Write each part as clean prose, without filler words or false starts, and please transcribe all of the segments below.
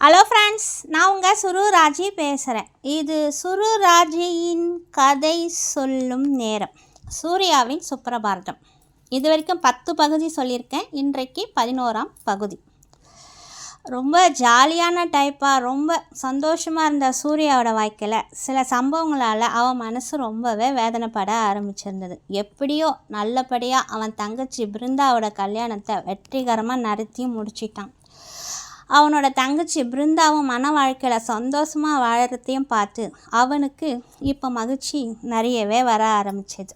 Hello friends, நான் உங்கள் சுரு ராஜி பேசுகிறேன். இது சுரு ராஜியின் கதை சொல்லும் நேரம். சூர்யாவின் சுப்ரபாரதம். இது வரைக்கும் 10 பகுதி சொல்லியிருக்கேன். இன்றைக்கு 11ஆம் பகுதி. ரொம்ப ஜாலியான டைப்பாக ரொம்ப சந்தோஷமாக இருந்த சூர்யாவோட வாழ்க்கையில் சில சம்பவங்களால் அவன் மனசு ரொம்பவே வேதனைப்பட ஆரம்பிச்சிருந்தது. எப்படியோ நல்லபடியாக அவன் தங்கச்சி பிருந்தாவோட கல்யாணத்தை வெற்றிகரமாக நடத்தி முடிச்சிட்டான். அவனோட தங்கச்சி பிருந்தாவும் மன வாழ்க்கையில் சந்தோஷமாக வாழறதையும் பார்த்து அவனுக்கு இப்போ மகிழ்ச்சி நிறையவே வர ஆரம்பிச்சது.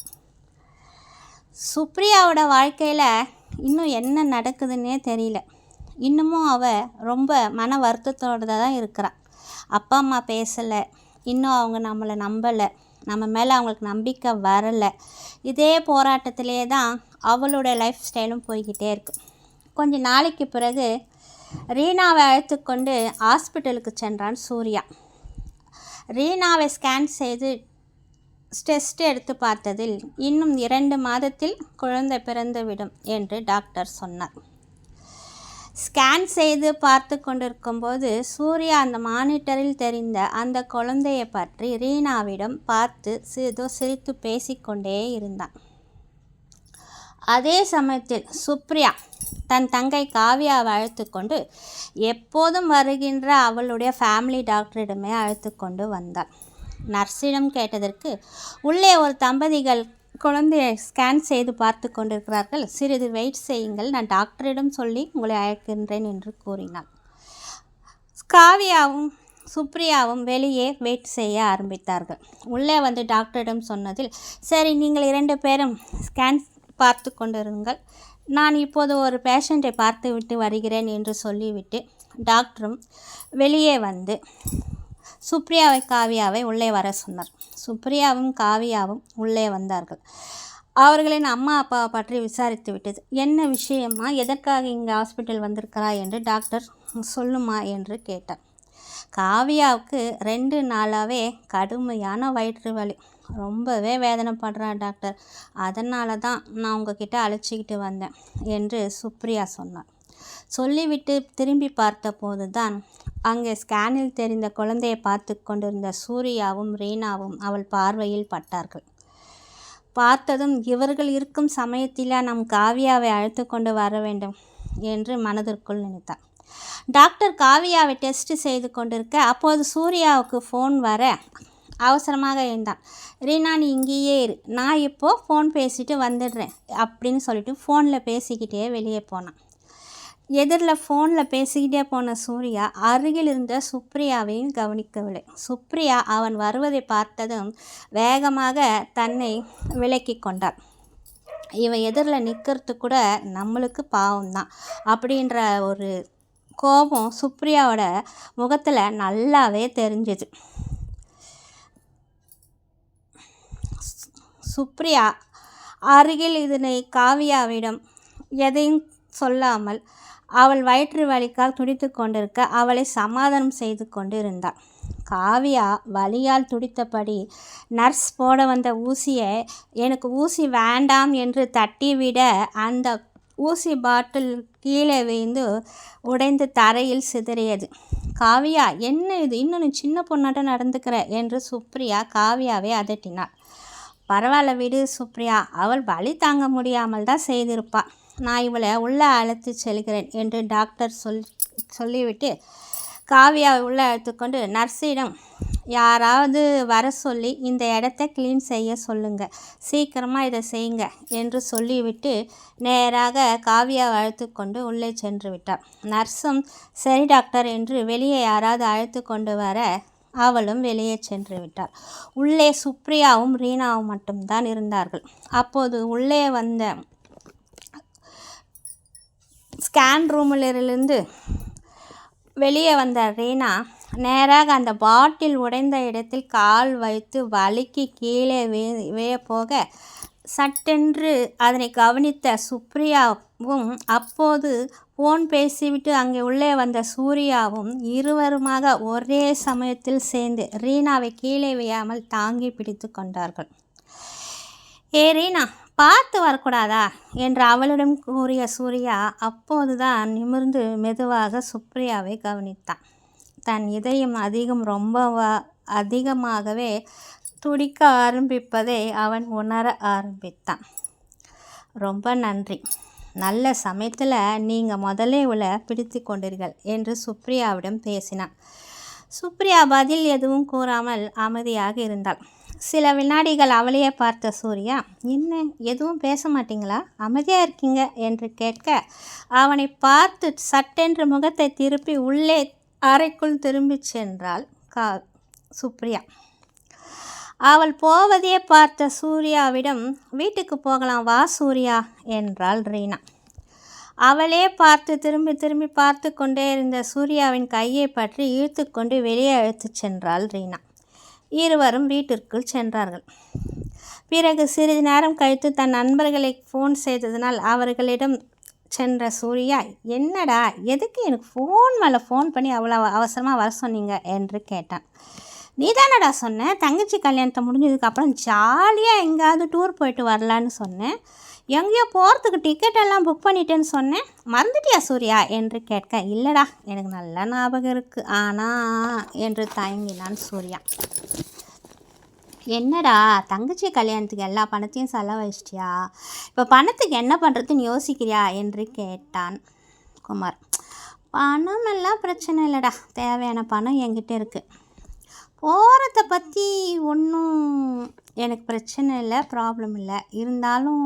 சுப்ரியாவோட வாழ்க்கையில் இன்னும் என்ன நடக்குதுன்னே தெரியல. இன்னமும் அவள் ரொம்ப மன வருத்தத்தோடு தான் இருக்கிறாள். அப்பா அம்மா பேசலை, இன்னும் அவங்க நம்மளை நம்பலை, நம்ம மேலே அவங்களுக்கு நம்பிக்கை வரலை. இதே போராட்டத்திலே தான் அவளுடைய லைஃப் ஸ்டைலும் போய்கிட்டே இருக்குது. கொஞ்சம் நாளைக்கு பிறகு ரீனாவை அழைத்து கொண்டு ஹாஸ்பிட்டலுக்கு சென்றான் சூர்யா. ரீனாவை ஸ்கேன் செய்து டெஸ்ட் எடுத்து பார்த்ததில் இன்னும் 2 மாதத்தில் குழந்தை பிறந்துவிடும் என்று டாக்டர் சொன்னார். ஸ்கேன் செய்து பார்த்து கொண்டிருக்கும்போது சூர்யா அந்த மானிட்டரில் தெரிந்த அந்த குழந்தையை பற்றி ரீனாவிடம் பார்த்து சிரித்து பேசிக்கொண்டே இருந்தான். அதே சமயத்தில் சுப்ரியா தன் தங்கை காவியாவை அழைத்து கொண்டு எப்போதும் வருகின்ற அவளுடைய ஃபேமிலி டாக்டரிடமே அழைத்து கொண்டு வந்தாள். நர்ஸிடம் கேட்டதற்கு உள்ளே ஒரு தம்பதிகள் குழந்தையை ஸ்கேன் செய்து பார்த்து கொண்டிருக்கிறார்கள், சிறிது வெயிட் செய்யுங்கள், நான் டாக்டரிடம் சொல்லி உங்களை அழைக்கின்றேன் என்று கூறினாள். காவியாவும் சுப்ரியாவும் வெளியே வெயிட் செய்ய ஆரம்பித்தார்கள். உள்ளே வந்து டாக்டரிடம் சொன்னதில், சரி நீங்கள் 2 பேரும் ஸ்கேன் பார்த்து கொண்டிருங்கள், நான் இப்போது ஒரு பேஷண்ட்டை பார்த்து விட்டு வருகிறேன் என்று சொல்லிவிட்டு டாக்டரும் வெளியே வந்து சுப்ரியாவை காவியாவை உள்ளே வர சொன்னார். சுப்ரியாவும் காவியாவும் உள்ளே வந்தார்கள். அவர்களின் அம்மா அப்பாவை பற்றி விசாரித்து விட்டது. என்ன விஷயமா, எதற்காக இங்கே ஹாஸ்பிட்டல் வந்திருக்கிறா என்று டாக்டர் சொல்லுமா என்று கேட்டார். காவியாவுக்கு 2 நாளாகவே கடுமையான வயிற்று வலி, ரொம்பவே வேதனைப்படுறான் டாக்டர், அதனால தான் நான் உங்ககிட்ட அழைச்சிக்கிட்டு வந்தேன் என்று சுப்ரியா சொன்னார். சொல்லிவிட்டு திரும்பி பார்த்தபோது தான் அங்கே ஸ்கேனில் தெரிந்த குழந்தையை பார்த்து கொண்டிருந்த சூர்யாவும் ரீனாவும் அவள் பார்வையில் பட்டார்கள். பார்த்ததும் இவர்கள் இருக்கும் சமயத்தில் நம் காவியாவை அழைத்து கொண்டு வர வேண்டும் என்று மனதிற்குள் நினைத்தார். டாக்டர் காவியாவை டெஸ்ட் செய்து கொண்டிருக்க அப்போது சூர்யாவுக்கு ஃபோன் வர அவசரமாக இருந்தான். ரீனா நீ இங்கேயே இரு, நான் இப்போது ஃபோன் பேசிட்டு வந்துடுறேன் அப்படின்னு சொல்லிட்டு ஃபோனில் பேசிக்கிட்டே வெளியே போனான். எதிரில் ஃபோனில் பேசிக்கிட்டே போன சூர்யா அருகில் இருந்த சுப்ரியாவையும் கவனிக்கவில்லை. சுப்ரியா அவன் வருவதை பார்த்ததும் வேகமாக தன்னை விலக்கி கொண்டாள். இவன் எதிரில் நிற்கிறது கூட நம்மளுக்கு பாவம்தான் அப்படின்ற ஒரு கோபம் சுப்ரியாவோட முகத்தில் நல்லாவே தெரிஞ்சது. சுப்ரியா அருகில் இதனை காவியாவிடம் எதையும் சொல்லாமல் அவள் வயிற்று வலிக்கால் துடித்து கொண்டிருக்க அவளை சமாதானம் செய்து கொண்டு இருந்தாள். காவியா வலியால் துடித்தபடி நர்ஸ் போட வந்த ஊசியை எனக்கு ஊசி வேண்டாம் என்று தட்டிவிட அந்த ஊசி பாட்டில் கீழே விழுந்து உடைந்து தரையில் சிதறியது. காவியா என்ன இது, இன்னொன்று சின்ன பொண்ணாட்டம் நடந்துக்கிற என்று சுப்ரியா காவியாவை அதட்டினாள். பரவாயில்ல விடு சுப்ரியா, அவள் வலி தாங்க முடியாமல் தான் செய்திருப்பாள், நான் இவளை உள்ளே அழைத்து செல்கிறேன் என்று டாக்டர் சொல்லிவிட்டு காவியாவை உள்ளே அழைத்துக்கொண்டு நர்ஸிடம் யாராவது வர சொல்லி இந்த இடத்த க்ளீன் செய்ய சொல்லுங்கள், சீக்கிரமாக இதை செய்யுங்க என்று சொல்லிவிட்டு நேராக காவியாவை அழைத்து கொண்டு உள்ளே சென்று விட்டார். நர்ஸும் சரி டாக்டர் என்று வெளியே யாராவது அழைத்து கொண்டு வர அவளும் வெளியே சென்று விட்டாள். உள்ளே சுப்ரியாவும் ரீனாவும் மட்டும்தான் இருந்தார்கள். அப்போது உள்ளே வந்த ஸ்கேன் ரூமிலிருந்து வெளியே வந்த ரீனா நேராக அந்த பாட்டில் உடைந்த இடத்தில் கால் வைத்து வலிக்கு கீழே விழ போக சட்டென்று அதனை கவனித்த சுப்ரியாவும் அப்போது ஃபோன் பேசிவிட்டு அங்கே உள்ளே வந்த சூர்யாவும் இருவருமாக ஒரே சமயத்தில் சேர்ந்து ரீனாவை கீழே விழாமல் தாங்கி பிடித்து கொண்டார்கள். ஏ ரீனா, பார்த்து வரக்கூடாதா என்று அவளிடம் கூறிய சூர்யா அப்போதுதான் நிமிர்ந்து மெதுவாக சுப்ரியாவை கவனித்தான். தன் இதயம் அதிகமாகவே துடிக்க ஆரம்பிப்பதை அவன் உணர ஆரம்பித்தான். ரொம்ப நன்றி, நல்ல சமயத்தில் நீங்கள் முதலே பிடித்து கொண்டீர்கள் என்று சுப்ரியாவிடம் பேசினான். சுப்ரியா பதில் எதுவும் கூறாமல் அமைதியாக இருந்தாள். சில வினாடிகள் அவளையே பார்த்த சூர்யா, என்ன எதுவும் பேச மாட்டீங்களா, அமைதியாக இருக்கீங்க என்று கேட்க, அவனை பார்த்து சட்டென்று முகத்தை திருப்பி உள்ளே அறைக்குள் திரும்பி சென்றாள் சுப்ரியா. அவள் போவதே பார்த்த சூர்யாவிடம், வீட்டுக்கு போகலாம் வா சூர்யா என்றாள் ரீனா. அவளே பார்த்து திரும்பி பார்த்து கொண்டே இருந்த சூர்யாவின் கையை பற்றி இழுத்து கொண்டு வெளியே அழைத்து சென்றாள் ரீனா. இருவரும் வீட்டிற்குள் சென்றார்கள். பிறகு சிறிது நேரம் கழித்து தன் நண்பர்களை ஃபோன் செய்ததனால் அவர்களிடம் சென்ற சூர்யா, என்னடா எதுக்கு எனக்கு ஃபோன் மேலே ஃபோன் பண்ணி அவ்வளோ அவசரமாக வர சொன்னீங்க என்று கேட்டான். நீ தானடா சொன்னேன் தங்கச்சி கல்யாணத்தை முடிஞ்சதுக்கப்புறம் ஜாலியாக எங்கேயாவது டூர் போயிட்டு வரலான்னு சொன்னேன், எங்கேயோ போகிறதுக்கு டிக்கெட் எல்லாம் புக் பண்ணிட்டேன்னு சொன்னேன், மறந்துட்டியா சூர்யா என்று கேட்க, இல்லைடா எனக்கு நல்ல ஞாபகம் இருக்குது ஆனால் என்று தயங்கினான் சூர்யா. என்னடா தங்கச்சி கல்யாணத்துக்கு எல்லா பணத்தையும் செலவழிச்சிட்டியா, இப்போ பணத்துக்கு என்ன பண்ணுறதுன்னு யோசிக்கிறியா என்று கேட்டான் குமார். பணமெல்லாம் பிரச்சனை இல்லைடா, தேவையான பணம் என்கிட்ட இருக்குது, போகிறத பற்றி ஒன்றும் எனக்கு பிரச்சனை இல்லை, ப்ராப்ளம் இல்லை, இருந்தாலும்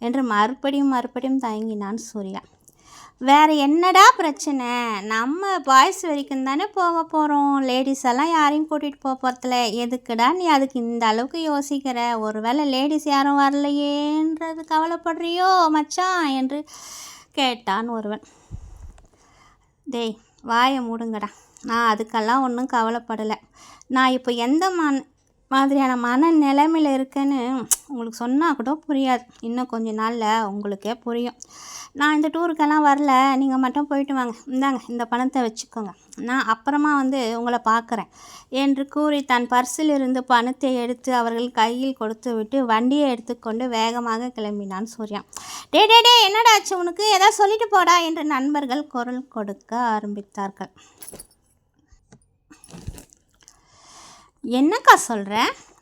என்று மறுபடியும் தயங்கினான் சூர்யா. வேறு என்னடா பிரச்சனை, நம்ம பாய்ஸ் வரைக்கும் தானே போக போகிறோம், லேடிஸ் எல்லாம் யாரையும் கூட்டிகிட்டு போகிறதில்ல, எதுக்குடா நீ அதுக்கு இந்த அளவுக்கு யோசிக்கிற, ஒருவேளை லேடிஸ் யாரும் வரலையேன்றது கவலைப்படுறியோ மச்சான் என்று கேட்டான் ஒருவன். டேய் வாயை மூடுங்கடா, நான் அதுக்கெல்லாம் ஒன்றும் கவலைப்படலை, நான் இப்போ எந்த மாதிரியான மன நிலைமையில் இருக்கேன்னு உங்களுக்கு சொன்னால் கூட புரியாது, இன்னும் கொஞ்ச நாளில் உங்களுக்கே புரியும். நான் இந்த டூருக்கெல்லாம் வரல, நீங்கள் மட்டும் போயிட்டு வாங்க, இந்தாங்க இந்த பணத்தை வச்சுக்கோங்க, நான் அப்புறமா உங்களை பார்க்குறேன் என்று கூறி தன் பர்சில் இருந்து பணத்தை எடுத்து அவர்கள் கையில் கொடுத்து விட்டு வண்டியை எடுத்துக்கொண்டு வேகமாக கிளம்பினான் சூர்யா. டே என்னடா ஆச்சு உனக்கு, ஏதாவது சொல்லிட்டு போடா என்று நண்பர்கள் குரல் கொடுக்க ஆரம்பித்தார்கள். என்னக்கா சொல்கிற,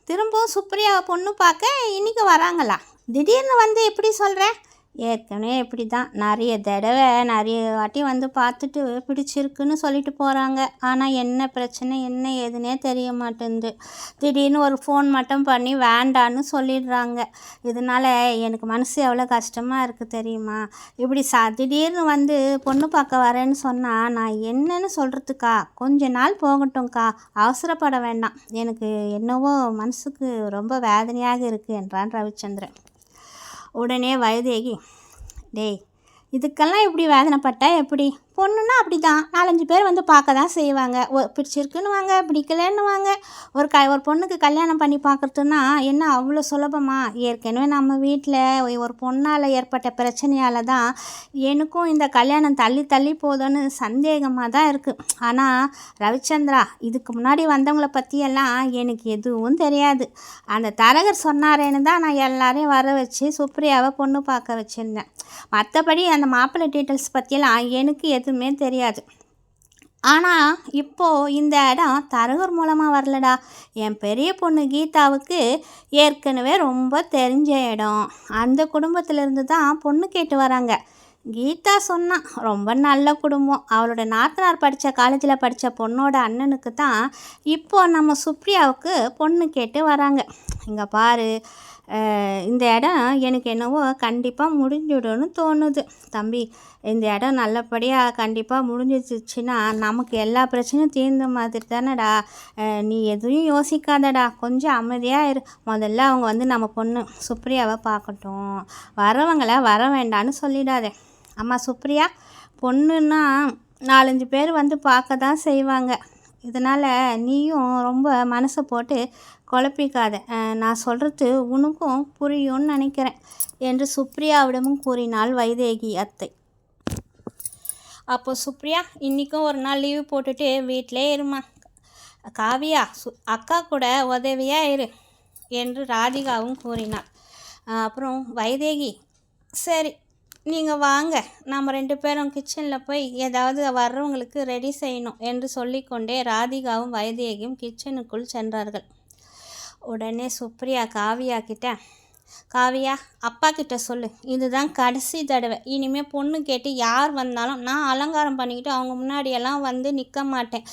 திரும்பவும் சுப்ரியாவை பொண்ணு பார்க்க இன்றைக்கி வராங்களா, திடீர்னு எப்படி சொல்கிற, ஏற்கனவே இப்படி தான் நிறைய வாட்டி பார்த்துட்டு பிடிச்சிருக்குன்னு சொல்லிட்டு போகிறாங்க, ஆனால் என்ன பிரச்சனை என்ன ஏதுன்னே தெரிய மாட்டேங்குது, திடீர்னு ஒரு ஃபோன் மட்டும் பண்ணி வேண்டான்னு சொல்லிடுறாங்க, இதனால் எனக்கு மனசு எவ்வளோ கஷ்டமாக இருக்குது தெரியுமா, இப்படி திடீர்னு பொண்ணு பார்க்க வரேன்னு சொன்னால் நான் என்னன்னு சொல்கிறதுக்கா, கொஞ்ச நாள் போகட்டும்க்கா, அவசரப்பட வேண்டாம், எனக்கு என்னவோ மனசுக்கு ரொம்ப வேதனையாக இருக்குது என்றான் ரவிச்சந்திரன். உடனே வைதேகி, டேய் இதுக்கெல்லாம் இப்படி வேதனைப்பட்டா எப்படி, பொண்ணுன்னா அப்படி தான் 4-5 பேர் பார்க்க தான் செய்வாங்க, பிடிச்சிருக்குன்னு வாங்க பிடிக்கலன்னு வாங்க, ஒரு பொண்ணுக்கு கல்யாணம் பண்ணி பார்க்குறதுன்னா என்ன அவ்வளோ சுலபமா, ஏற்கனவே நம்ம வீட்டில் ஒரு பொண்ணால் ஏற்பட்ட பிரச்சனையால் தான் எனக்கும் இந்த கல்யாணம் தள்ளி போதுன்னு சந்தேகமாக தான் இருக்குது. ஆனால் ரவிச்சந்திரா, இதுக்கு முன்னாடி வந்தவங்களை பற்றியெல்லாம் எனக்கு எதுவும் தெரியாது, அந்த தரகர் சொன்னாரேன்னு தான் நான் எல்லாரையும் வர வச்சு சுப்ரியாவை பொண்ணு பார்க்க வச்சுருந்தேன், மற்றபடி அந்த மாப்பிள்ளை டீட்டெயில்ஸ் பற்றியெல்லாம் எனக்கு எதுவுமே தெரியாது. ஆனால் இப்போது இந்த இடம் தரகர் மூலமாக வரலடா, என் பெரிய பொண்ணு கீதாவுக்கு ஏற்கனவே ரொம்ப தெரிஞ்ச இடம், அந்த குடும்பத்திலேருந்து தான் பொண்ணு கேட்டு வராங்க. கீதா சொன்னான், ரொம்ப நல்ல குடும்பம், அவளோட நாத்தனார் படித்த காலேஜில் படித்த பொண்ணோட அண்ணனுக்கு தான் இப்போது நம்ம சுப்ரியாவுக்கு பொண்ணு கேட்டு வராங்க. இங்கே பாரு, இந்த இடம் எனக்கு என்னவோ கண்டிப்பாக முடிஞ்சிடும்னு தோணுது தம்பி, இந்த இடம் நல்லபடியாக கண்டிப்பாக முடிஞ்சிடுச்சுன்னா நமக்கு எல்லா பிரச்சனையும் தீர்ந்த மாதிரி தானடா, நீ எதுவும் யோசிக்காதடா, கொஞ்சம் அமைதியாக இரு, முதல்ல அவங்க நம்ம பொண்ணு சுப்ரியாவை பார்க்கட்டும், வரவங்களை வர வேண்டான்னு சொல்லிடாதே. அம்மா சுப்ரியா, பொண்ணுன்னா 4-5 பேர் பார்க்க தான் செய்வாங்க, இதனால் நீயும் ரொம்ப மனசை போட்டு குழப்பிக்காத, நான் சொல்கிறது உனக்கும் புரியும்னு நினைக்கிறேன் என்று சுப்ரியாவிடமும் கூறினாள் வைதேகி அத்தை. அப்போது சுப்ரியா, இன்றைக்கும் ஒரு நாள் லீவு போட்டுட்டு வீட்டிலே இருமா, காவியா அக்கா கூட உதவியாக இரு என்று ராதிகாவும் கூறினாள். அப்புறம் வைதேகி, சரி நீங்கள் வாங்க, நம்ம 2 பேரும் கிச்சனில் போய் ஏதாவது வர்றவங்களுக்கு ரெடி செய்யணும் என்று சொல்லிக்கொண்டே ராதிகாவும் வைதேகியும் கிச்சனுக்குள் சென்றார்கள். உடனே சுப்ரியா காவியா கிட்ட, காவியா அப்பா கிட்ட சொல்லு, இதுதான் கடைசி தடவை. இனிமேல் பொண்ணு கேட்டு யார் வந்தாலும் நான் அலங்காரம் பண்ணிக்கிட்டு அவங்க முன்னாடியெல்லாம் வந்து நிற்க மாட்டேன்.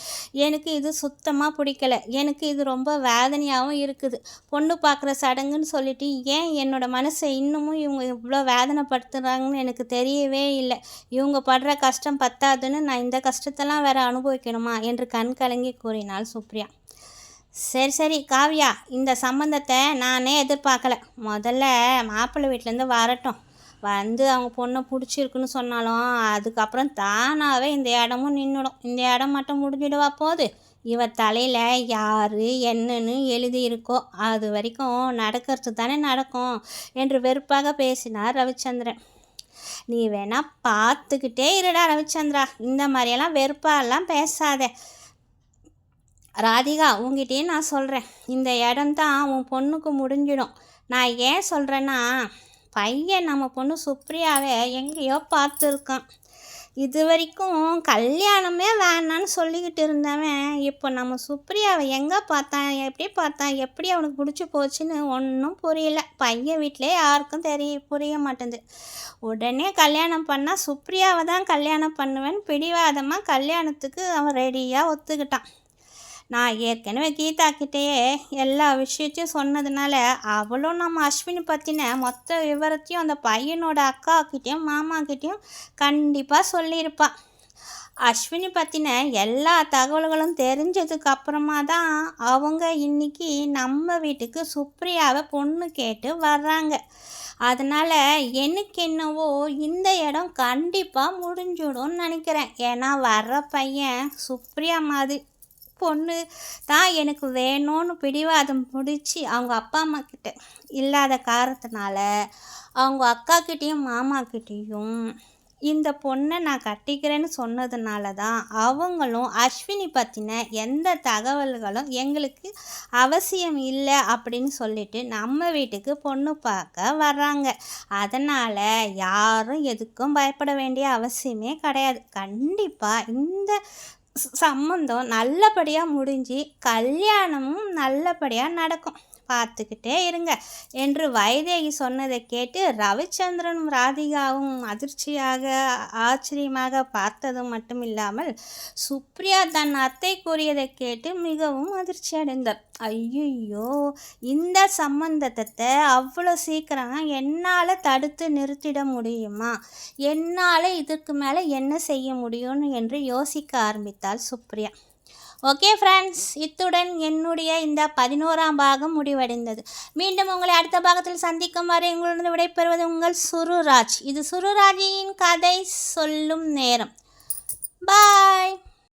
எனக்கு இது சுத்தமாக பிடிக்கல. எனக்கு இது ரொம்ப வேதனையாகவும் இருக்குது. பொண்ணு பார்க்குற சடங்குன்னு சொல்லிட்டு ஏன் என்னோடய மனசை இன்னமும் இவங்க இவ்வளோ வேதனைப்படுத்துகிறாங்கன்னு எனக்கு தெரியவே இல்லை. இவங்க படுற கஷ்டம் பத்தாதுன்னு நான் இந்த கஷ்டத்தெல்லாம் வேறு அனுபவிக்கணுமா என்று கண் கலங்கி கூறினாள் சுப்ரியா. சரி காவியா, இந்த சம்மந்தத்தை நானே எதிர்பார்க்கல. முதல்ல மாப்பிள்ளை வீட்டிலேருந்து வரட்டும். வந்து அவங்க பொண்ணை பிடிச்சிருக்குன்னு சொன்னாலும் அதுக்கப்புறம் தானாகவே இந்த இடமும் நின்றுடும். இந்த இடம் மட்டும் முடிஞ்சிடுவா போகுது. இவ தலையில் யார் என்னன்னு எழுதியிருக்கோ அது வரைக்கும் நடக்கிறது தானே நடக்கும் என்று வெறுப்பாக பேசினார் ரவிச்சந்திரன். நீ வேணா பார்த்துக்கிட்டே இருடா ரவிச்சந்திரா, இந்த மாதிரியெல்லாம் வெறுப்பாலாம் பேசாதே. ராதிகா, உங்ககிட்டயே நான் சொல்கிறேன், இந்த இடம்தான் உன் பொண்ணுக்கு முடிஞ்சிடும். நான் ஏன் சொல்கிறேன்னா, பையன் நம்ம பொண்ணு சுப்ரியாவை எங்கேயோ பார்த்துருக்கான். இது வரைக்கும் கல்யாணமே வேணான்னு சொல்லிக்கிட்டு இருந்தவன் இப்போ நம்ம சுப்ரியாவை எங்கே பார்த்தான், எப்படி அவனுக்கு பிடிச்சி போச்சுன்னு ஒன்றும் புரியல. பையன் வீட்டிலே யாருக்கும் புரிய மாட்டேங்குது. உடனே கல்யாணம் பண்ணால் சுப்ரியாவை தான் கல்யாணம் பண்ணுவேன்னு பிடிவாதமாக கல்யாணத்துக்கு அவன் ரெடியாக ஒத்துக்கிட்டான். நான் ஏற்கனவே கீதா கிட்டேயே எல்லா விஷயத்தையும் சொன்னதுனால அவளும் நம்ம அஸ்வினி பற்றின மொத்த விவரத்தையும் அந்த பையனோட அக்காக்கிட்டேயும் மாமாக்கிட்டேயும் கண்டிப்பாக சொல்லியிருப்பாள். அஸ்வினி பற்றின எல்லா தகவல்களும் தெரிஞ்சதுக்கு அப்புறமா தான் அவங்க இன்றைக்கி நம்ம வீட்டுக்கு சுப்ரியாவை பொண்ணு கேட்டு வர்றாங்க. அதனால் எனக்கு என்னவோ இந்த இடம் கண்டிப்பாக முடிஞ்சிடும்னு நினைக்கிறேன். ஏன்னா வர்ற பையன் சுப்ரியா மாதிரி பொண்ணு தான் எனக்கு வேணும்னு பிடிவாதம் பிடிச்சி அவங்க அப்பா அம்மா கிட்ட இல்லாத காரணத்தினால அவங்க அக்காக்கிட்டேயும் மாமாக்கிட்டேயும் இந்த பொண்ணை நான் கட்டிக்கிறேன்னு சொன்னதுனால தான் அவங்களும் அஸ்வினி பற்றின எந்த தகவல்களும் எங்களுக்கு அவசியம் இல்லை அப்படின்னு சொல்லிட்டு நம்ம வீட்டுக்கு பொண்ணு பார்க்க வர்றாங்க. அதனால் யாரும் எதுக்கும் பயப்பட வேண்டிய அவசியமே கிடையாது. கண்டிப்பாக இந்த சம்மந்தம் நல்லபடியாக முடிஞ்சு கல்யாணமும் நல்லபடியாக நடக்கும். பார்த்துக்கிட்டே இருங்க என்று வைதேகி சொன்னதை கேட்டு ரவிச்சந்திரனும் ராதிகாவும் அதிர்ச்சியாக ஆச்சரியமாக பார்த்ததும் மட்டும் இல்லாமல் சுப்ரியா தன் அத்தை கூறியதை கேட்டு மிகவும் அதிர்ச்சி அடைந்தார். ஐயோ, இந்த சம்பந்தத்தை அவ்வளோ சீக்கிரம் என்னால் தடுத்து நிறுத்திட முடியுமா? என்னால் இதற்கு மேலே என்ன செய்ய முடியும் என்று யோசிக்க ஆரம்பித்தாள் சுப்ரியா. ஓகே ஃப்ரெண்ட்ஸ், இத்துடன் என்னுடைய இந்த 11ஆம் பாகம் முடிவடைந்தது. மீண்டும் உங்களை அடுத்த பாகத்தில் சந்திக்கும் வரை உங்களிடம் விடைபெறுவது உங்கள் சுருராஜ். இது சுருராஜின் கதை சொல்லும் நேரம். பாய்.